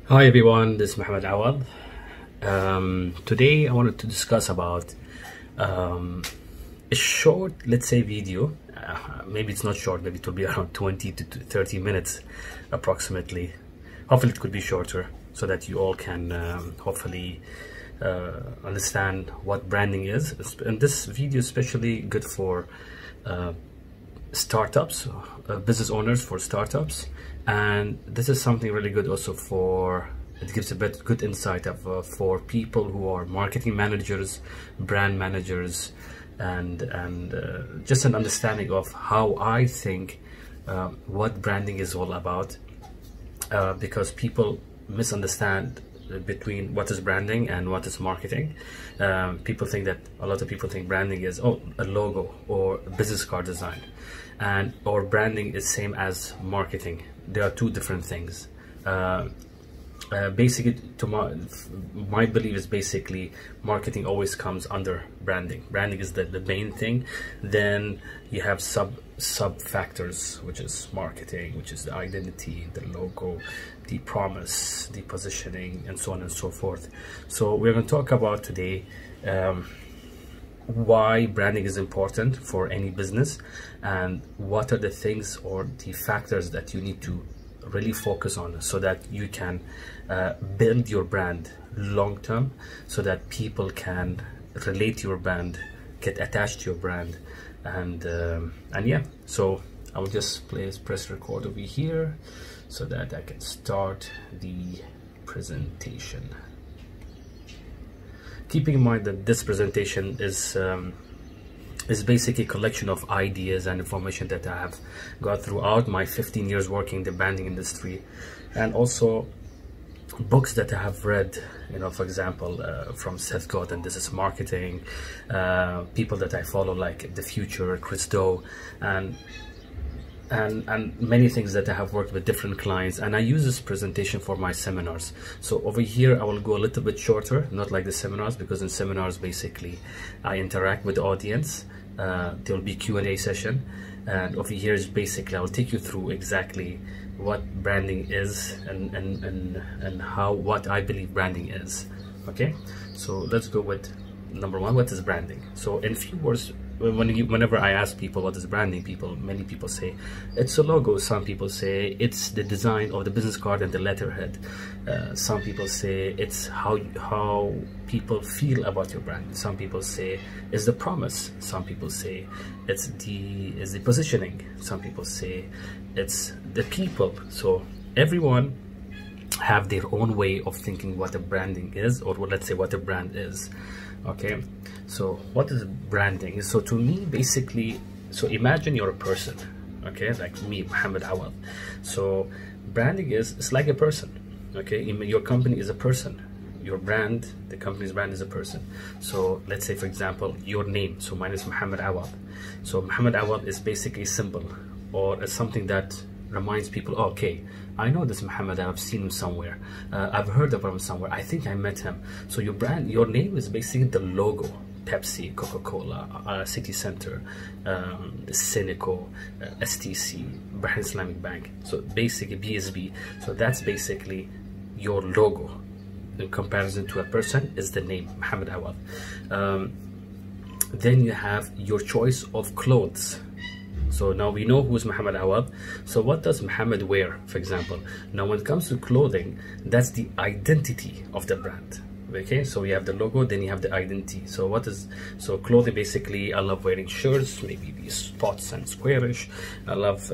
Hi everyone, this is Mohammed Awad. Today I wanted to discuss about a short, let's say, video. Maybe it's not short, maybe it will be around 20 to 30 minutes approximately. Hopefully it could be shorter so that you all can hopefully understand what branding is. And this video is especially good for startups, business owners for startups, and this is something really good also for, it gives a bit good insight of for people who are marketing managers, brand managers, and just an understanding of how I think what branding is all about, because people misunderstand between what is branding and what is marketing. People think that, a lot of people think branding is a logo or a business card design, and or branding is same as marketing. They are two different things. Basically, to my belief is basically marketing always comes under branding. Branding is the main thing. Then you have sub factors, which is marketing, which is the identity, the logo, the promise, the positioning, and so on and so forth. So we're going to talk about today why branding is important for any business, and what are the things or the factors that you need to really focus on so that you can build your brand long term, so that people can relate to your brand, get attached to your brand, and yeah. So I will just press record over here so that I can start the presentation. Keeping in mind that this presentation is basically a collection of ideas and information that I have got throughout my 15 years working in the branding industry, and also books that I have read, you know, for example, from Seth Godin, This is Marketing, people that I follow like The Future, Chris Do, and many things that I have worked with different clients, and I use this presentation for my seminars. So over here I will go a little bit shorter, not like the seminars, because in seminars basically I interact with the audience. There will be Q&A session, and over here is basically I will take you through exactly what branding is and how, what I believe branding is. Okay, so let's go with number one. What is branding? So in few words, whenever I ask people what is branding, many people say it's a logo. Some people say it's the design of the business card and the letterhead. Some people say it's how people feel about your brand. Some people say it's the promise. Some people say it's the positioning. Some people say it's the people. So everyone have their own way of thinking what a branding is, or let's say what a brand is. Okay, so what is branding? So to me, basically, so imagine you're a person, okay, like me, Mohammed Awad. So branding it's like a person, okay? Your company is a person. Your brand, the company's brand, is a person. So let's say, for example, your name. So mine is Mohammed Awad. So Mohammed Awad is basically a symbol, or something that reminds people, oh, okay, I know this Mohammed, I've seen him somewhere, I've heard of him somewhere, I think I met him. So your brand, your name is basically the logo. Pepsi, Coca-Cola, City Center, Cineco, STC, Bahrain Islamic Bank, so basically BSB. So that's basically your logo. In comparison to a person is the name, Mohammed Awad. Then you have your choice of clothes. So now we know who's Mohammed Awad. So what does Mohammed wear, for example? Now when it comes to clothing, that's the identity of the brand. Okay, so you have the logo, then you have the identity. So clothing, basically, I love wearing shirts, maybe these spots and squarish. I love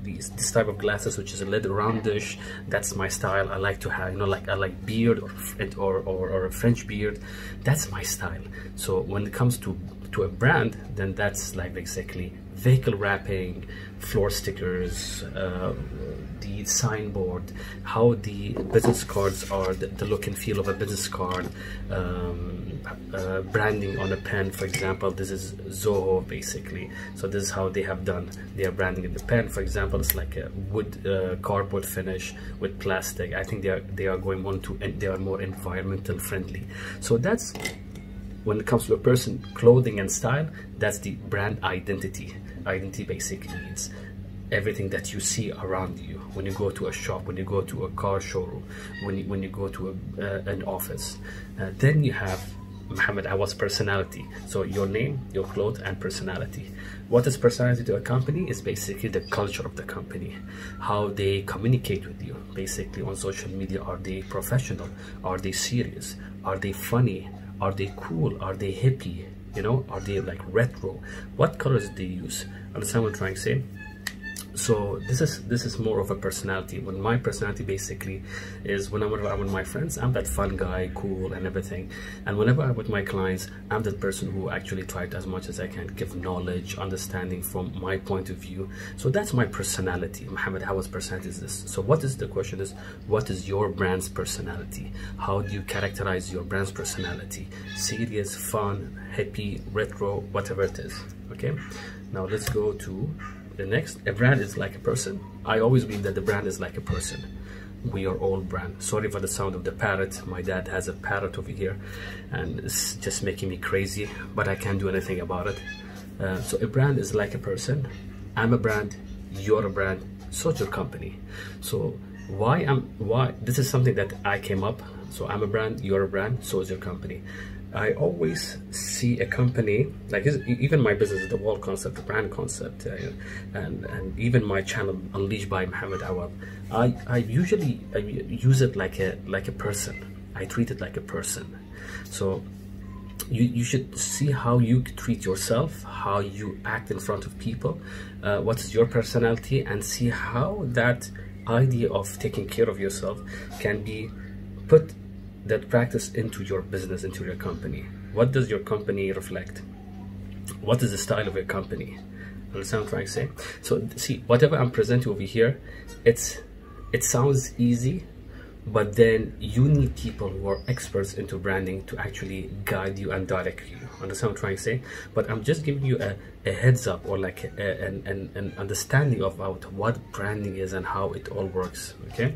this type of glasses, which is a little roundish. That's my style. I like to have, you know, like I like beard or a French beard. That's my style. So when it comes to a brand, then that's like basically vehicle wrapping, floor stickers, the signboard, how the business cards are, the look and feel of a business card, branding on a pen, for example. This is Zoho, basically. So this is how they have done their branding in the pen. For example, it's like a wood cardboard finish with plastic. I think they are going on to, and they are more environmental friendly. So that's, when it comes to a person, clothing and style, that's the brand identity. Identity basically means everything that you see around you. When you go to a shop, when you go to a car showroom, when you go to an office, then you have Mohammed Awad's personality. So your name, your clothes, and personality. What is personality to a company? Is basically the culture of the company, how they communicate with you basically on social media. Are they professional? Are they serious? Are they funny? Are they cool? Are they hippie? You know, are they like retro? What colors do they use? Understand what I'm trying to say? So this is more of a personality. When my personality basically is, whenever I'm with my friends, I'm that fun guy, cool and everything. And whenever I'm with my clients, I'm that person who actually tried as much as I can give knowledge, understanding from my point of view. So that's my personality. Mohammed Awad's personality is this. So what is the question is, what is your brand's personality? How do you characterize your brand's personality? Serious, fun, hippie, retro, whatever it is. Okay, now let's go to the next. A brand is like a person. I always believe that the brand is like a person. We are all brand. Sorry for the sound of the parrot. My dad has a parrot over here and it's just making me crazy, but I can't do anything about it. So a brand is like a person. I'm a brand, you're a brand, so is your company. So why this is something that I came up. So I'm a brand, you're a brand, so is your company. I always see a company, like even my business is the wall concept, the brand concept, and even my channel Unleashed by Mohammed Awad. I usually use it like a person. I treat it like a person. So you should see how you treat yourself, how you act in front of people, what is your personality, and see how that idea of taking care of yourself can be put that practice into your business, into your company. What does your company reflect? What is the style of your company? Understand what I'm trying to say? So see, whatever I'm presenting over here, it sounds easy, but then you need people who are experts into branding to actually guide you and direct you. Understand what I'm trying to say? But I'm just giving you a heads up, or like an understanding about what branding is and how it all works. Okay,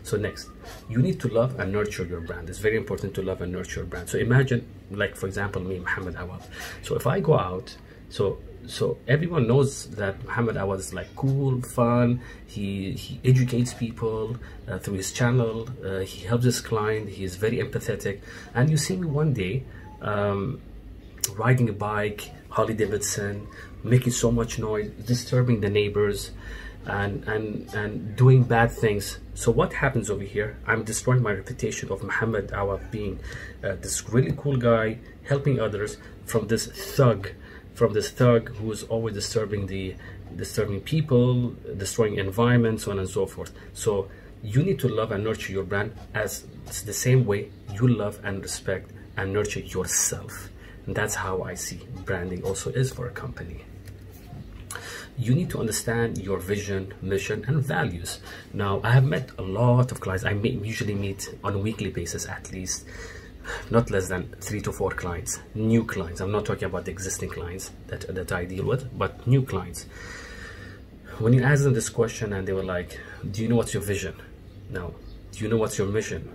so next, you need to love and nurture your brand. It's very important to love and nurture your brand. So imagine, like for example, me, Mohammed Awad. So if I go out, so everyone knows that Mohammed Awad is like cool, fun. He educates people through his channel. He helps his client. He is very empathetic. And you see me one day riding a bike, Harley Davidson, making so much noise, disturbing the neighbors, and doing bad things. So what happens over here? I'm destroying my reputation of Mohammed Awad being this really cool guy, helping others, from this thug who is always disturbing people, destroying environments, so on and so forth. So you need to love and nurture your brand as it's the same way you love and respect and nurture yourself. And that's how I see branding also is for a company. You need to understand your vision, mission, and values. Now, I have met a lot of clients. I usually meet on a weekly basis, at least, not less than 3 to 4 clients, new clients. I'm not talking about the existing clients that I deal with, but new clients. When you ask them this question and they were like, do you know what's your vision? No. Do you know what's your mission?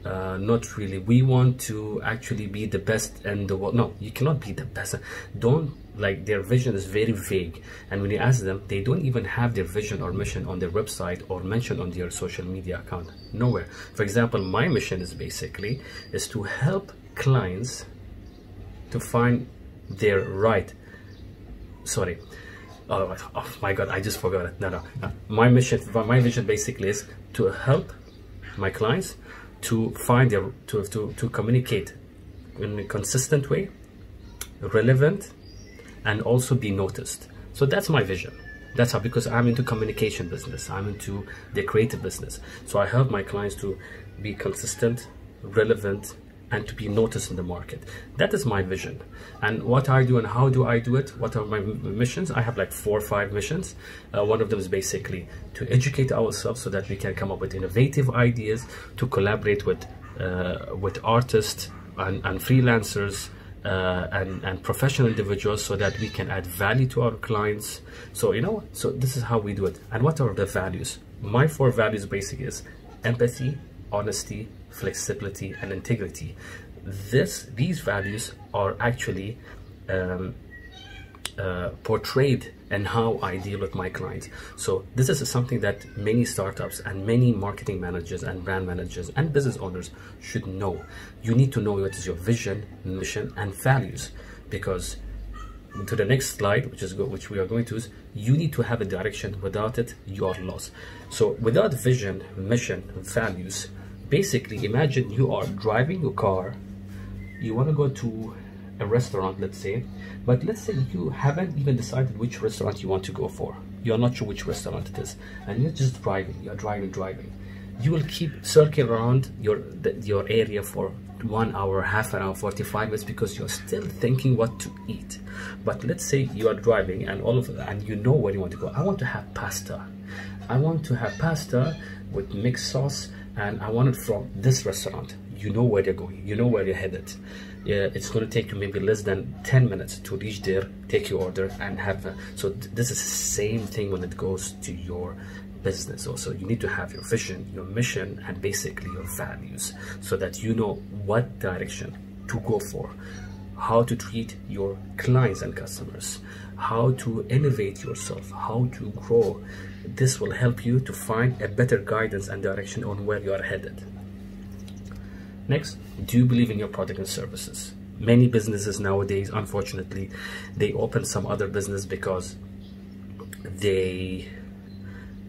Not really. We want to actually be the best in the world. No, you cannot be the best. Don't, like, their vision is very vague, and when you ask them, they don't even have their vision or mission on their website or mentioned on their social media account. Nowhere. For example, my mission is basically to help clients to find their right. Sorry. Oh my God, I just forgot it. No. My vision basically is to help my clients to find their, to communicate in a consistent way, relevant, and also be noticed. So that's my vision. That's how, because I'm into communication business, I'm into the creative business. So I help my clients to be consistent, relevant, and to be noticed in the market. That is my vision. And what I do and how do I do it? What are my missions? I have like 4 or 5 missions. One of them is basically to educate ourselves so that we can come up with innovative ideas, to collaborate with artists and freelancers, and professional individuals, so that we can add value to our clients. So so this is how we do it. And what are the values? My 4 values basically is empathy, honesty, flexibility, and integrity. These values are actually portrayed and how I deal with my clients. So this is something that many startups and many marketing managers and brand managers and business owners should know. You need to know what is your vision, mission, and values, because to the next slide, which we are going to use, you need to have a direction. Without it, you are lost. So without vision, mission, values, basically imagine you are driving your car, you want to go to a restaurant, let's say, but let's say you haven't even decided which restaurant you want to go for. You're not sure which restaurant it is, and you're just driving. You're driving. You will keep circling around your area for 1 hour, half an hour, 45 minutes, because you're still thinking what to eat. But let's say you are driving and you know where you want to go. I want to have pasta. I want to have pasta with mixed sauce, and I want it from this restaurant. You know where you're going. You know where you're headed. It's going to take you maybe less than 10 minutes to reach there, take your order, and have so this is the same thing when it goes to your business. Also, you need to have your vision, your mission, and basically your values, so that you know what direction to go for, how to treat your clients and customers, how to innovate yourself, how to grow. This will help you to find a better guidance and direction on where you are headed. Next, do you believe in your product and services? Many businesses nowadays, unfortunately, they open some other business because they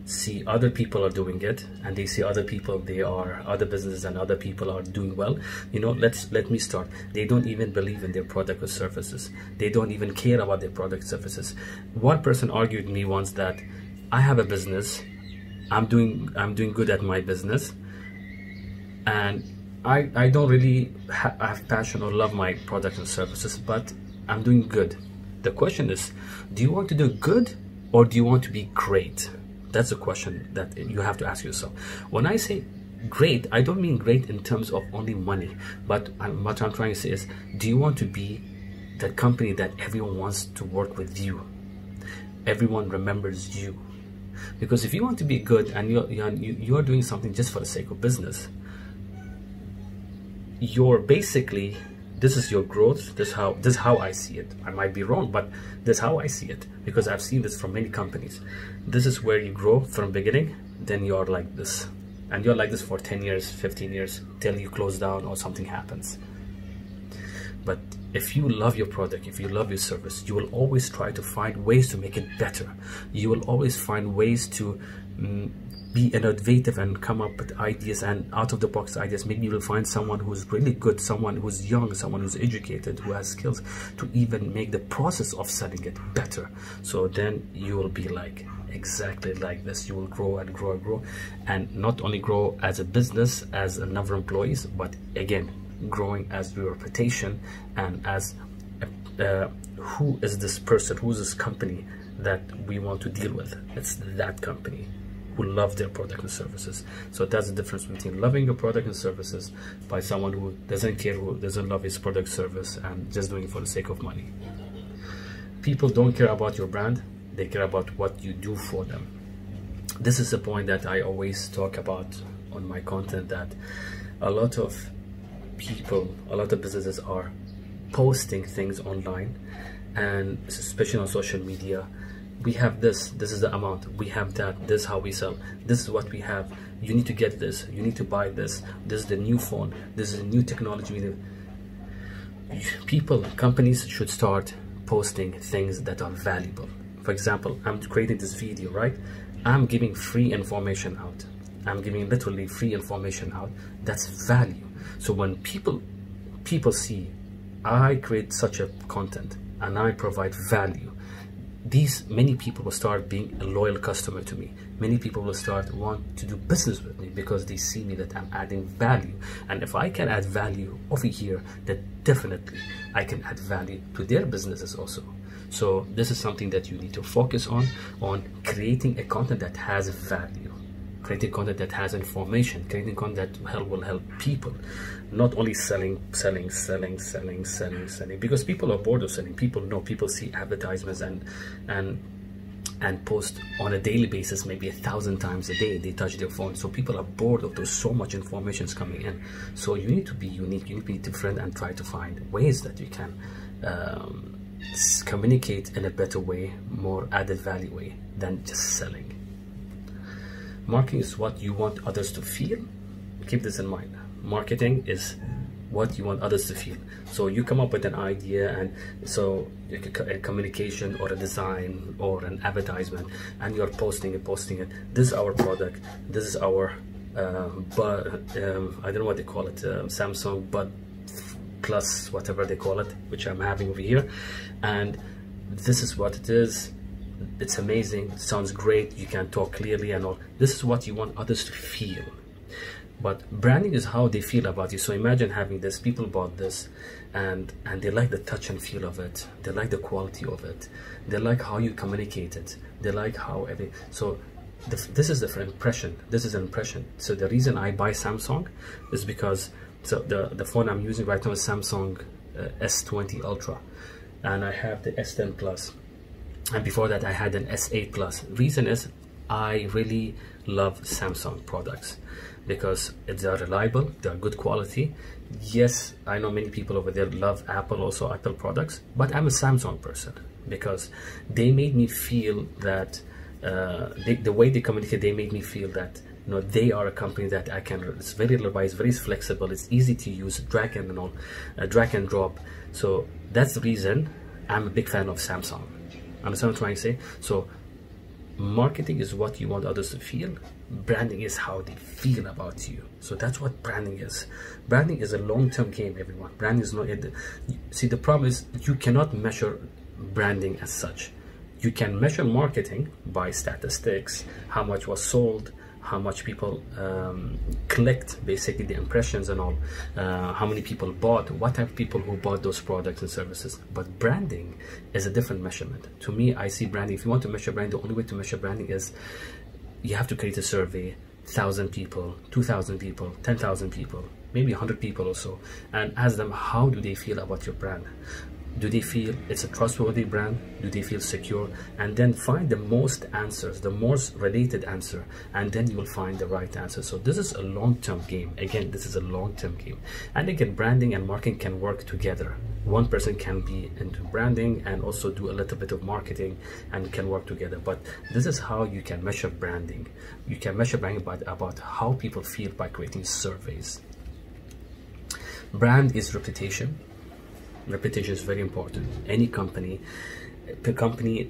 see other people are doing it, and they see other businesses and other people are doing well. You know, let me start. They don't even believe in their product or services. They don't even care about their product services. One person argued with me once that I have a business, I'm doing good at my business, and I don't really have passion or love my product and services, but I'm doing good. The question is, do you want to do good, or do you want to be great? That's a question that you have to ask yourself. When I say great, I don't mean great in terms of only money, but what I'm trying to say is, do you want to be that company that everyone wants to work with you? Everyone remembers you. Because if you want to be good and you're doing something just for the sake of business, you're basically, this is your growth. This is how I see it. I might be wrong, but this is how I see it, because I've seen this from many companies. This is where you grow from beginning, then you're like this, and you're like this for 10 years, 15 years, till you close down or something happens. But if you love your product, if you love your service, you will always try to find ways to make it better. You will always find ways to be innovative and come up with ideas and out-of-the-box ideas. Maybe you will find someone who's really good, someone who's young, someone who's educated, who has skills to even make the process of selling it better. So then you will be like exactly like this. You will grow and grow and grow, and not only grow as a business, as a number of employees, but again, growing as your reputation and as who is this person, who's this company that we want to deal with. It's that company who love their product and services. So that's the difference between loving your product and services by someone who doesn't care, who doesn't love his product service, and just doing it for the sake of money. People don't care about your brand, they care about what you do for them. This is a point that I always talk about on my content, that a lot of people, a lot of businesses are posting things online, and especially on social media. We have this is the amount, we have that, this is how we sell, this is what we have, you need to get this, you need to buy this, this is the new phone, this is the new technology. Companies should start posting things that are valuable. For example, I'm creating this video, right? I'm giving free information out. I'm giving literally free information out. That's value. So when people see I create such a content and I provide value, many people will start being a loyal customer to me. Many people will start want to do business with me because they see me that I'm adding value. And if I can add value over here, then definitely I can add value to their businesses also. So this is something that you need to focus on creating a content that has value, creating content that has information, creating content that will help people, not only selling, because people are bored of selling. People see advertisements and post on a daily basis, maybe 1,000 times a day. They touch their phone, so people are bored of there's so much information coming in. So you need to be unique, you need to be different, and try to find ways that you can communicate in a better way, more added value way than just selling. Marketing is what you want others to feel. Keep this in mind. Marketing is what you want others to feel. So you come up with an idea, and so a communication or a design or an advertisement, and you're posting it. This is our product. This is our I don't know what they call it, Samsung Bud Plus, whatever they call it, which I'm having over here, and this is what it is. It's amazing, sounds great, you can talk clearly and all. This is what you want others to feel. But branding is how they feel about you. So imagine having this, people bought this, and they like the touch and feel of it, they like the quality of it, they like how you communicate it, they like how so this is the impression. This is an impression. So the reason I buy Samsung is because, so the phone I'm using right now is Samsung S20 Ultra, and I have the S10 Plus, and before that I had an S8 Plus. Reason is I really love Samsung products because they are reliable, they are good quality. Yes, I know many people over there love Apple, also Apple products, but I'm a Samsung person because they made me feel that the way they communicate, they made me feel that, you know, they are a company that I can, it's very reliable, it's very flexible, it's easy to use, drag and drop. So that's the reason I'm a big fan of Samsung. Understand what I'm trying to say? So marketing is what you want others to feel. Branding is how they feel about you. So that's what branding is. Branding is a long-term game, everyone. Branding is not, see, the problem is you cannot measure branding as such. You can measure marketing by statistics, how much was sold, how much people clicked, basically the impressions and all, how many people bought, what type of people who bought those products and services. But branding is a different measurement. To me, I see branding, if you want to measure branding, the only way to measure branding is you have to create a survey, 1,000 people, 2,000 people, 10,000 people, maybe 100 people or so, and ask them, how do they feel about your brand? Do they feel it's a trustworthy brand? Do they feel secure? And then find the most answers, the most related answer, and then you will find the right answer. So this is a long-term game. Again, this is a long-term game. And again, branding and marketing can work together. One person can be into branding and also do a little bit of marketing and can work together. But this is how you can measure branding. You can measure branding about how people feel by creating surveys. Brand is reputation. Reputation is very important. Any company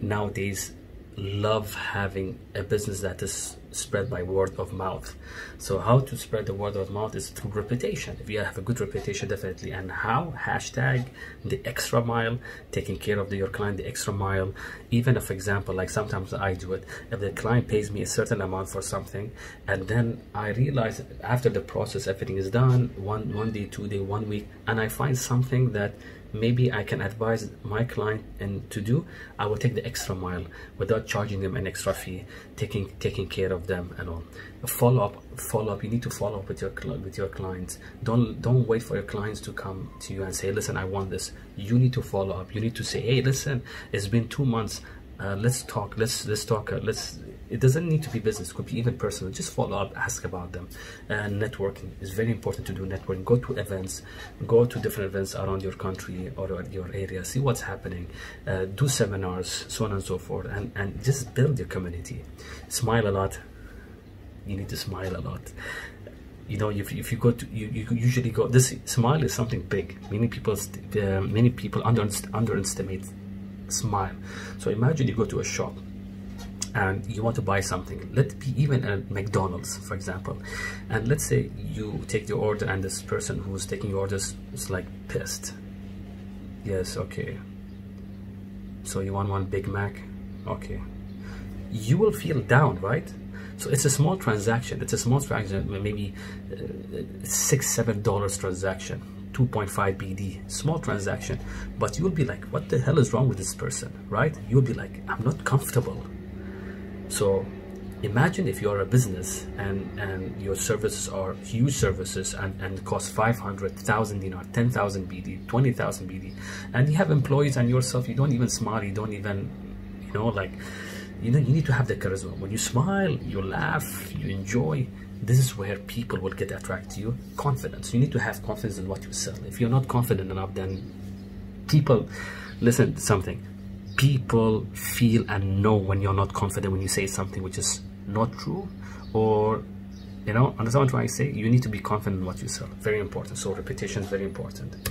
nowadays love having a business that is spread by word of mouth. So how to spread the word of mouth is through reputation. If you have a good reputation, definitely. And how? Hashtag the extra mile, taking care of your client, the extra mile. Even if, for example, like sometimes I do it, if the client pays me a certain amount for something, and then I realize after the process, everything is done, one day, 2 day, 1 week, and I find something that maybe I can advise my client to do, I will take the extra mile without charging them an extra fee, taking care of them and all. Follow up. You need to follow up with your clients. Don't wait for your clients to come to you and say, listen, I want this. You need to follow up. You need to say, hey, listen, it's been 2 months. Let's talk. Let's talk. It doesn't need to be business. It could be even personal. Just follow up. Ask about them. Networking is very important to do. Networking. Go to events. Go to different events around your country or your area. See what's happening. Do seminars, so on and so forth, and just build your community. Smile a lot. You need to smile a lot. You know, if you go to, you usually go. This smile is something big. Many people underestimate smile. So imagine you go to a shop and you want to buy something, let it be even at McDonald's, for example, and let's say you take the order and this person who's taking your orders is like pissed. Yes, okay, so you want one Big Mac, okay, you will feel down, right? So it's a small transaction, maybe $6-7 transaction, 2.5 BD, small transaction, but you'll be like, what the hell is wrong with this person, right? You'll be like, I'm not comfortable. So imagine if you're a business and your services are huge services and cost 500,000 dinar, 10,000 BD, 20,000 BD, and you have employees and yourself, you don't even smile, you don't even, you know, like, you know, you need to have the charisma. When you smile, you laugh, you enjoy, this is where people will get attracted to you. Confidence. You need to have confidence in what you sell. If you're not confident enough, then people listen to something. People feel and know when you're not confident, when you say something which is not true, or you know, understand what I'm trying to say? You need to be confident in what you sell. Very important. So repetition is very important.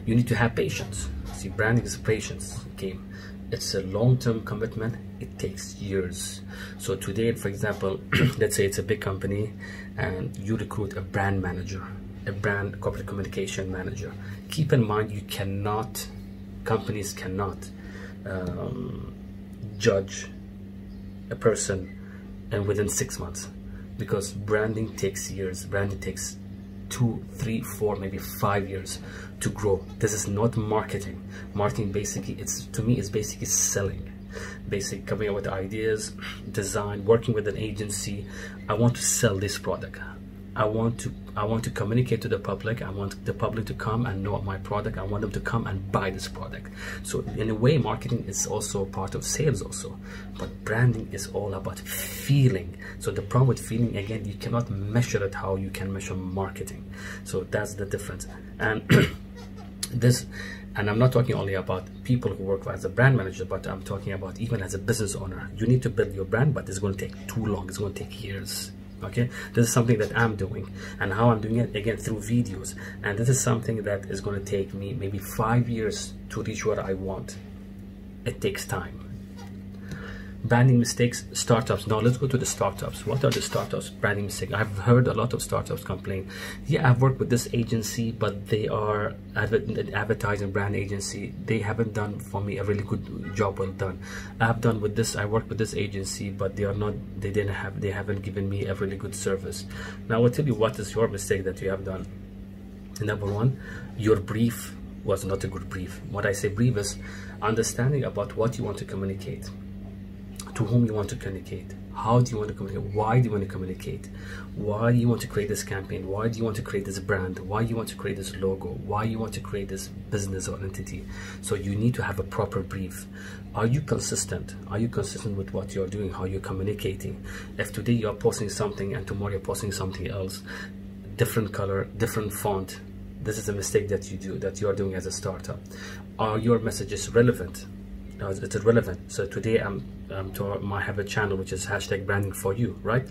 You need to have patience. See, branding is a patience game. It's a long-term commitment. It takes years. So today, for example, let's say it's a big company and you recruit a brand manager, a brand corporate communication manager. Keep in mind, you cannot, companies cannot judge a person and within 6 months, because branding takes years. Branding takes 2, 3, 4, maybe 5 years to grow. This is not marketing. Marketing basically, it's, to me, it's basically selling. Basically coming up with ideas, design, working with an agency. I want to sell this product. I want to communicate to the public. I want the public to come and know my product. I want them to come and buy this product. So in a way, marketing is also part of sales also, but branding is all about feeling. So the problem with feeling, again, you cannot measure it how you can measure marketing. So that's the difference. And this, and I'm not talking only about people who work as a brand manager, but I'm talking about even as a business owner. You need to build your brand, but it's going to take too long. It's going to take years. Okay, this is something that I'm doing, and how I'm doing it, again, through videos. And this is something that is going to take me maybe 5 years to reach where I want. It takes time. Branding mistakes, startups. Now let's go to the startups. What are the startups branding mistakes? I've heard a lot of startups complain, yeah, I've worked with this agency, but they are advertising brand agency. They haven't done for me a really good job well done. I've done with this, I worked with this agency, but they haven't given me a really good service. Now I will tell you what is your mistake that you have done. Number one, your brief was not a good brief. What I say brief is understanding about what you want to communicate, to whom you want to communicate, how do you want to communicate, why do you want to communicate, why do you want to create this campaign, why do you want to create this brand, why you want to create this logo, why you want to create this business or entity. So you need to have a proper brief. Are you consistent? Are you consistent with what you're doing, how you're communicating? If today you're posting something and tomorrow you're posting something else, different color, different font, this is a mistake that you do, that you are doing as a startup. Are your messages relevant? It's relevant. So today I have a channel which is #branding4you, right?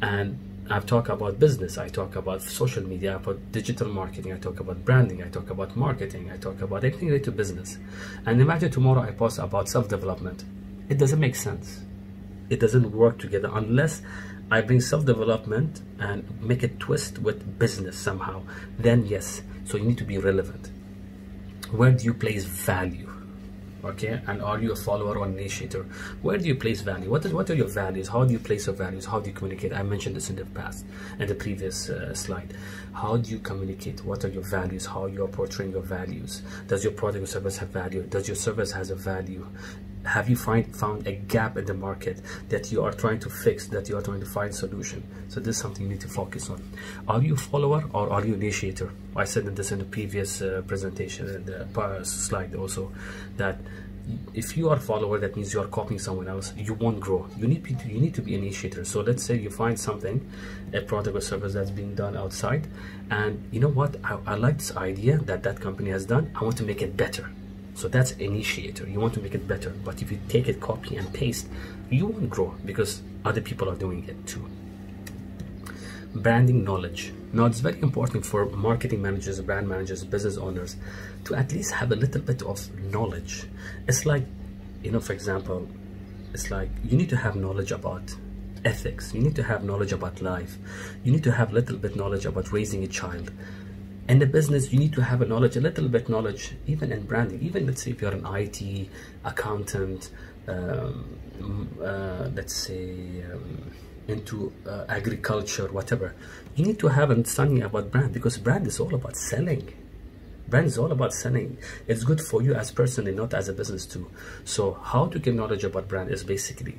And I've talked about business, I talk about social media, about digital marketing, I talk about branding, I talk about marketing, I talk about everything related to business. And imagine tomorrow I post about self-development. It doesn't make sense. It doesn't work together unless I bring self-development and make a twist with business somehow. Then yes, so you need to be relevant. Where do you place value? Okay, and are you a follower or initiator? Where do you place value? What are your values? How do you place your values? How do you communicate? I mentioned this in the past, in the previous slide. How do you communicate? What are your values? How you are portraying your values? Does your product or service have value? Does your service has a value? Have you found a gap in the market that you are trying to fix, that you are trying to find a solution? So this is something you need to focus on. Are you a follower or are you an initiator? I said this in the previous presentation, in the slide also, that if you are a follower, that means you are copying someone else. You won't grow. You need to be an initiator. So let's say you find something, a product or service that's being done outside, and you know what? I like this idea that company has done. I want to make it better. So that's initiator. You want to make it better. But if you take it, copy and paste, you won't grow because other people are doing it too. Branding knowledge. Now it's very important for marketing managers, brand managers, business owners to at least have a little bit of knowledge. It's like, you know, for example, it's like you need to have knowledge about ethics. You need to have knowledge about life. You need to have a little bit knowledge about raising a child. In the business, you need to have a little bit knowledge, even in branding. Even let's say if you're an IT, accountant, let's say into agriculture, whatever. You need to have an understanding about brand, because brand is all about selling. Brand is all about selling. It's good for you as personally, not as a business too. So how to get knowledge about brand is basically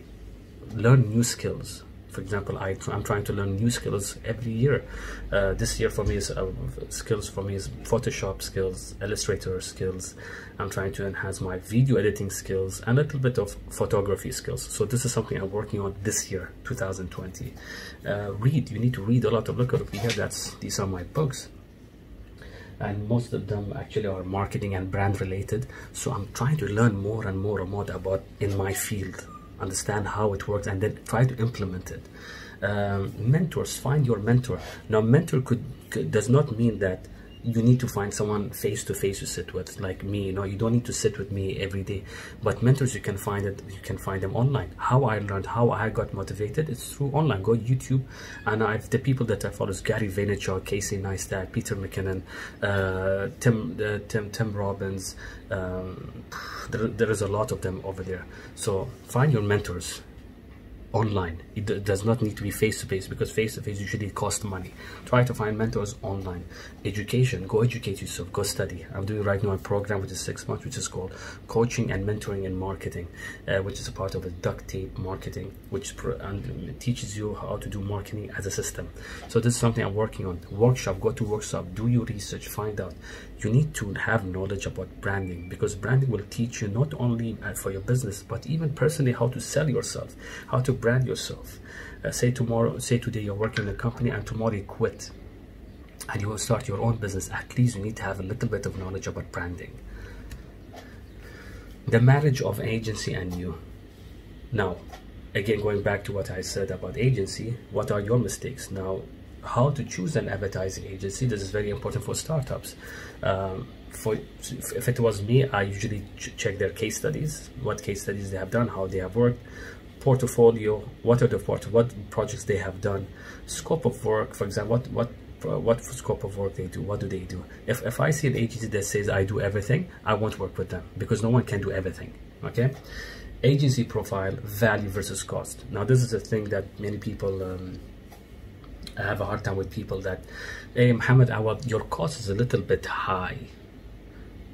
learn new skills. For example, I'm trying to learn new skills every year. This year for me is skills for me is Photoshop skills, Illustrator skills. I'm trying to enhance my video editing skills and a little bit of photography skills. So this is something I'm working on this year, 2020. Read. You need to read a lot of. Look over here. These are my books. and most of them actually are marketing and brand related. So I'm trying to learn more and more about in my field, understand how it works, and then try to implement it. Mentors, find your mentor. Now, mentor does not mean that you need to find someone face to face to sit with, like me. No, you don't need to sit with me every day. But mentors, you can find them online. How I learned, how I got motivated, it's through online. Go YouTube, and the people that I follow is Gary Vaynerchuk, Casey Neistat, Peter McKinnon, Tim Robbins. There is a lot of them over there. So find your mentors online. It does not need to be face-to-face, because face-to-face usually costs money. Try to find mentors online. Education, go educate yourself, go study. I'm doing right now a program which is 6 months, which is called Coaching and Mentoring in Marketing, which is a part of a duct tape marketing, which teaches you how to do marketing as a system. So this is something I'm working on. Workshop, go to workshop, do your research, find out. You need to have knowledge about branding, because branding will teach you not only for your business, but even personally how to sell yourself, how to brand yourself. Say today you're working in a company and tomorrow you quit and you will start your own business. At least you need to have a little bit of knowledge about branding. The marriage of agency and you. Now, again, going back to what I said about agency, what are your mistakes? Now, how to choose an advertising agency, this is very important for startups. If it was me, I usually check their case studies, what case studies they have done, how they have worked, portfolio, what projects they have done, scope of work. For example, what scope of work they do, what do they do. If I see an agency that says I do everything, I won't work with them, because no one can do everything. Okay. Agency profile, value versus cost. Now this is a thing that many people I have a hard time with people that, hey Mohammed, your cost is a little bit high.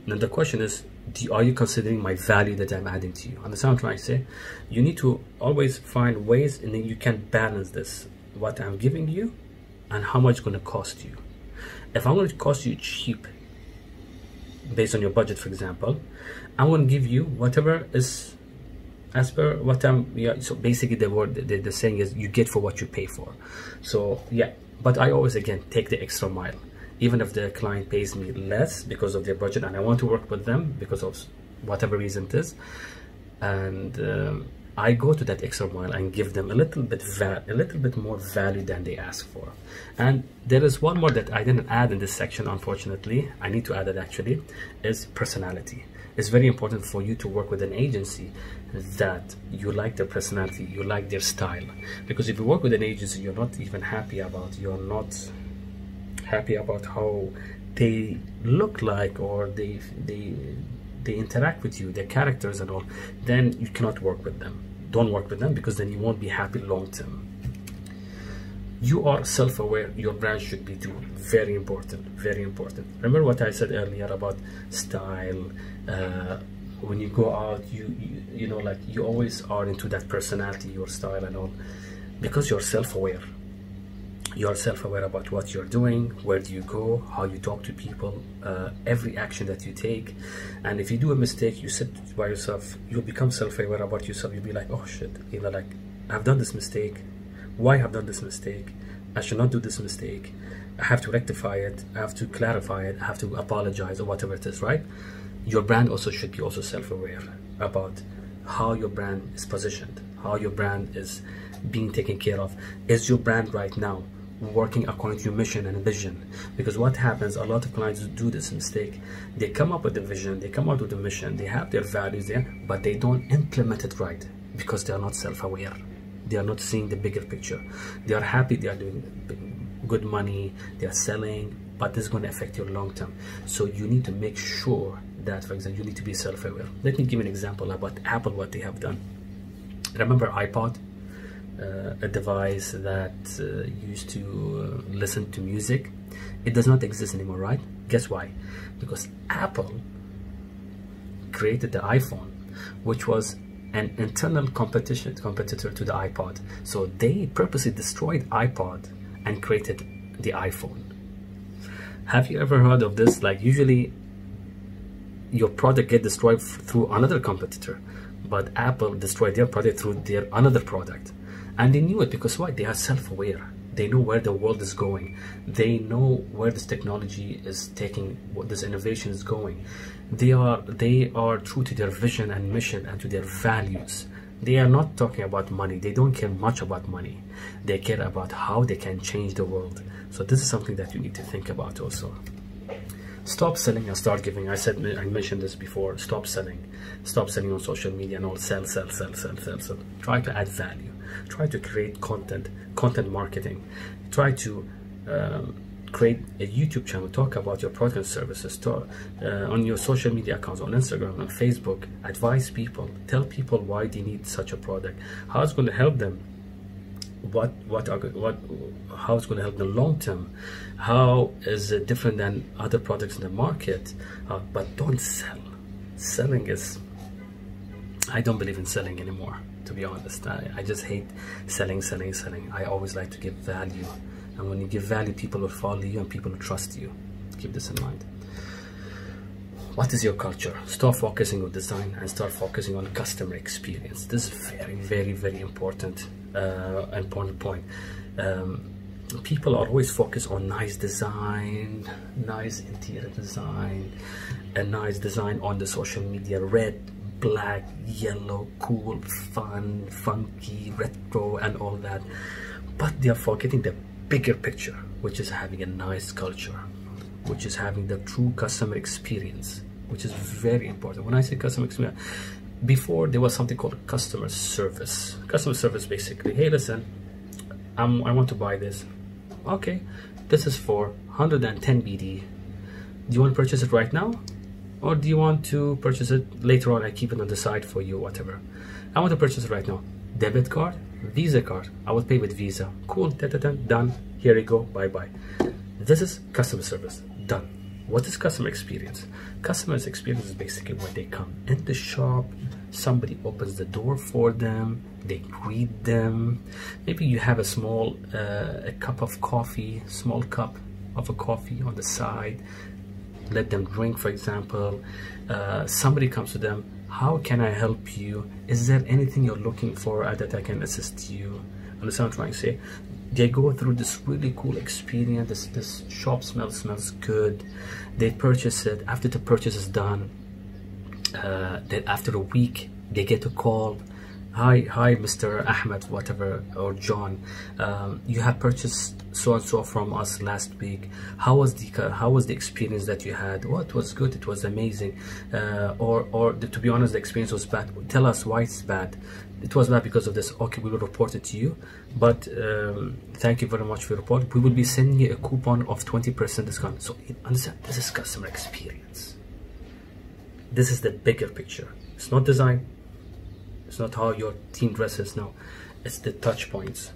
Now the question is, are you considering my value that I'm adding to you? Understand what I'm trying to say? You need to always find ways, and then you can balance this, what I'm giving you and how much it's going to cost you. If I'm going to cost you cheap based on your budget, for example, I'm going to give you whatever is as per what I'm, yeah, so basically the saying is you get for what you pay for. So yeah, but I always, again, take the extra mile. Even if the client pays me less because of their budget and I want to work with them because of whatever reason it is, and I go to that extra mile and give them a little bit more value than they ask for. And there is one more that I didn't add in this section, unfortunately. I need to add it actually, is personality. It's very important for you to work with an agency that you like their personality, you like their style. Because if you work with an agency you're not even happy about, you're not happy about how they look like, or they interact with you, their characters and all, then you cannot work with them. Don't work with them, because then you won't be happy long term. You are self-aware. Your brand should be too. Very important, very important. Remember what I said earlier about style. When you go out, you know, like, you always are into that personality, your style and all, because you're self-aware. You're self-aware about what you're doing, where do you go, how you talk to people, every action that you take. And if you do a mistake, you sit by yourself, you'll become self-aware about yourself. You'll be like, oh shit, you know, like, I've done this mistake. Why have done this mistake? I should not do this mistake. I have to rectify it. I have to clarify it. I have to apologize, or whatever it is, right? Your brand also should be also self-aware about how your brand is positioned, how your brand is being taken care of. Is your brand right now working according to your mission and vision? Because what happens, a lot of clients do this mistake. They come up with the vision, they come up with the mission, they have their values there, but they don't implement it right, because they are not self-aware. They are not seeing the bigger picture. They are happy, they are doing good money, they are selling, but this is going to affect your long term. So you need to make sure that, for example, you need to be self-aware. Let me give you an example about Apple, what they have done. Remember iPod? A device that used to listen to music. It does not exist anymore, right? Guess why? Because Apple created the iPhone, which was an internal competitor to the iPod. So they purposely destroyed iPod and created the iPhone. Have you ever heard of this? Like, usually your product get destroyed through another competitor, but Apple destroyed their product through their another product. And they knew it, because why? They are self-aware. They know where the world is going. They know where this technology is taking, what this innovation is going. They are true to their vision and mission and to their values. They are not talking about money. They don't care much about money. They care about how they can change the world. So this is something that you need to think about also. Stop selling and start giving. I mentioned this before. Stop selling on social media and all. Sell. Try to add value. Try to create content marketing. Try to create a YouTube channel, talk about your product and services, on your social media accounts, on Instagram, on Facebook. Advise people, tell people why they need such a product, how it's going to help them, how it's going to help them long term, how is it different than other products in the market. But don't sell. Selling is, I don't believe in selling anymore, to be honest. I just hate selling. I always like to give value. And when you give value, people will follow you and people will trust you. Keep this in mind. What is your culture? Start focusing on design and start focusing on customer experience. This is very important point. People are always focused on nice design, nice interior design, a nice design on the social media, red, black, yellow, cool, fun, funky, retro, and all that. But they are forgetting the bigger picture, which is having a nice culture, which is having the true customer experience, which is very important. When I say customer experience, before there was something called customer service. Customer service basically, hey, listen, I want to buy this. Okay, this is for 110 BD. Do you want to purchase it right now? Or do you want to purchase it later on? I keep it on the side for you, whatever. I want to purchase it right now. Debit card, Visa card. I will pay with Visa. Cool, done. Here you go, bye-bye. This is customer service, done. What is customer experience? Customer experience is basically when they come in the shop, somebody opens the door for them, they greet them. Maybe you have a small a cup of coffee, small cup of a coffee on the side. Let them drink, for example. Somebody comes to them, how can I help you? Is there anything you're looking for that I can assist you? Understand what I'm trying to say? They go through this really cool experience. This shop smells good. They purchase it. After the purchase is done, then after a week, they get a call. Hi, Mr. Ahmed, whatever, or John. You have purchased so and so from us last week. How was the experience that you had? Oh, it was good. It was amazing. Or to be honest, the experience was bad. Tell us why it's bad. It was bad because of this. Okay, we will report it to you. But thank you very much for your report. We will be sending you a coupon of 20% discount. So understand, this is customer experience. This is the bigger picture. It's not design. It's not how your team dresses, no. It's the touch points.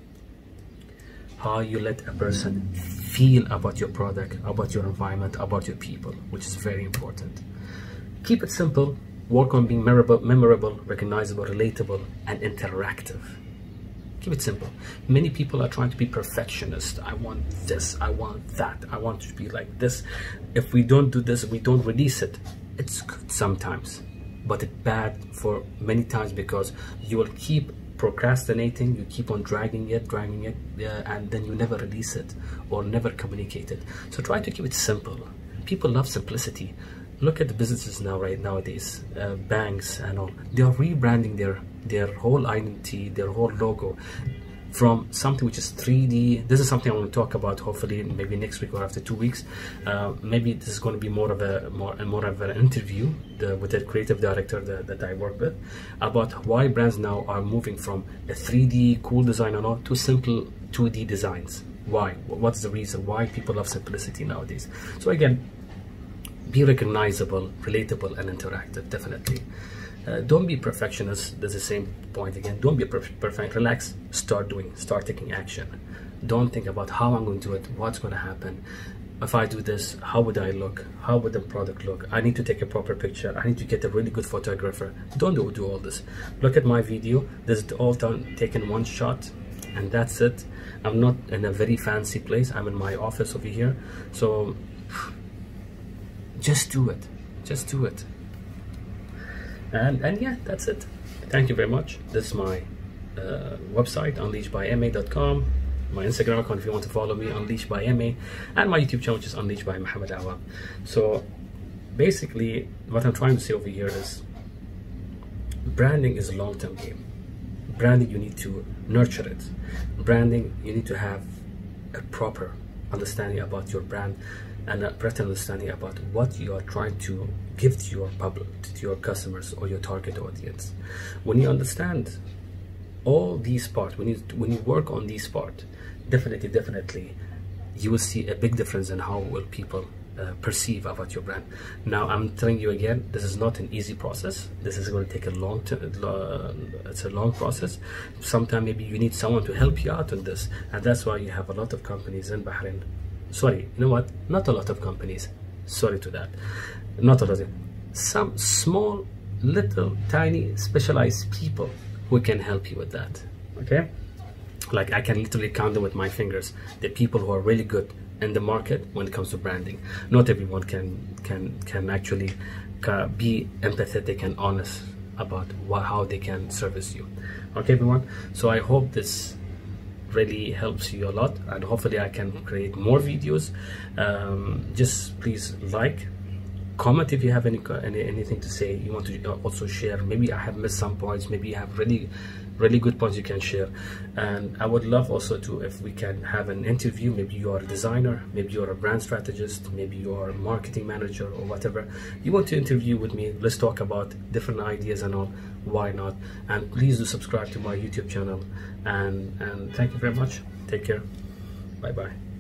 How you let a person feel about your product, about your environment, about your people, which is very important. Keep it simple. Work on being memorable, recognizable, relatable, and interactive. Keep it simple. Many people are trying to be perfectionists. I want this, I want that, I want to be like this. If we don't do this, we don't release it. It's good sometimes, but it's bad for many times because you will keep procrastinating, you keep on dragging it, and then you never release it or never communicate it. So try to keep it simple. People love simplicity. Look at the businesses nowadays, banks and all. They are rebranding their whole identity, their whole logo from something which is 3D. This is something I want to talk about hopefully maybe next week or after 2 weeks. Maybe this is going to be more of an interview with the creative director that I work with about why brands now are moving from a 3D cool design and all to simple 2D designs. Why? What's the reason why people love simplicity nowadays? So again, be recognizable, relatable, and interactive, definitely. Don't be perfectionist. That's the same point again. Don't be perfect. Relax. Start taking action. Don't think about how I'm going to do it, what's going to happen. If I do this, how would I look? How would the product look? I need to take a proper picture. I need to get a really good photographer. Don't do all this. Look at my video. This is all taken one shot, and that's it. I'm not in a very fancy place. I'm in my office over here. So just do it. Just do it. And yeah, that's it. Thank you very much. This is my website, unleashbyma.com. my Instagram account if you want to follow me, Unleashbyma, and my YouTube channel, which is Unleashed by Muhammad Awad. So basically what I'm trying to say over here is branding is a long-term game. Branding, you need to nurture it. Branding, you need to have a proper understanding about your brand and a better understanding about what you are trying to give to your public, to your customers or your target audience. When you understand all these parts, when you work on these parts, definitely you will see a big difference in how will people perceive about your brand. Now I'm telling you again, this is not an easy process. This is going to take a long time. It's a long process. Sometimes maybe you need someone to help you out on this, and that's why you have a lot of companies in Bahrain. Sorry, you know what, not a lot of companies, sorry to that, not a lot of, some small little tiny specialized people who can help you with that. Okay, like I can literally count them with my fingers, the people who are really good in the market when it comes to branding. Not everyone can actually be empathetic and honest about how they can service you. Okay everyone, so I hope this really helps you a lot, and hopefully I can create more videos. Just please like, comment if you have anything to say, you want to also share. Maybe I have missed some points, maybe you have really good points you can share. And I would love also to, if we can have an interview, maybe you are a designer, maybe you're a brand strategist, maybe you are a marketing manager or whatever, you want to interview with me, let's talk about different ideas and all, why not. And please do subscribe to my YouTube channel, and thank you very much. Take care. Bye bye.